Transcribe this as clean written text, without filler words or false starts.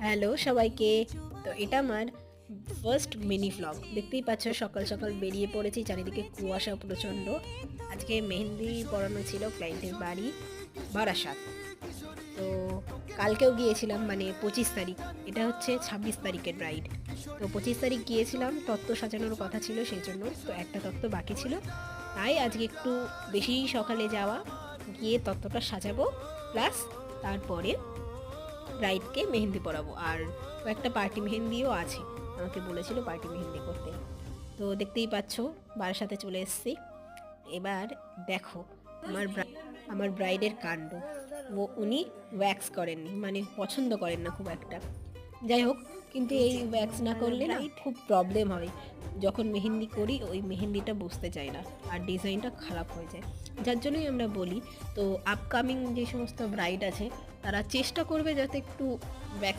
Hello সবাইকে। তো এটা আমার ফার্স্ট মিনি ভ্লগ। দেখতেই পাচ্ছ সকাল সকাল বেরিয়ে পড়েছি, চারিদিকে কুয়াশা প্রচণ্ড। আজকে মেহেন্দি পড়ানো ছিল ক্লায়েন্টের বাড়ি বারাসাত। তো কালকেও গিয়েছিলাম, মানে 25 তারিখ। এটা হচ্ছে 26 তারিখের ব্রাইড। তো 25 তারিখ গিয়েছিলাম, তত্ত্ব সাজানোর কথা ছিল, সেই জন্য তো একটা তত্ত্ব বাকি ছিল, তাই আজকে একটু বেশি সকালে যাওয়া, গিয়ে তত্ত্বটা সাজাবো, প্লাস তারপরে ব্রাইডকে মেহেন্দি পরাবো। আর কয়েকটা পার্টি মেহেন্দিও আছে, আমাকে বলেছিল পার্টি মেহেন্দি করতে। তো দেখতেই পাচ্ছ বারাসাতে চলে এসেছি। এবার দেখো আমার ব্রাইডের কাণ্ড। উনি ওয়্যাক্স করেননি, মানে পছন্দ করেন না খুব একটা। যাই হোক, কিন্তু এই ওয়্যাক্স না করলে না খুব প্রবলেম হয়। যখন মেহেন্দি করি ওই মেহেন্দিটা বুঝতে চায় না, আর ডিজাইনটা খারাপ হয়ে যায়। যার জন্যই আমরা বলি, তো আপকামিং যে সমস্ত ব্রাইড আছে তারা চেষ্টা করবে যাতে একটু ওয়্যাক্স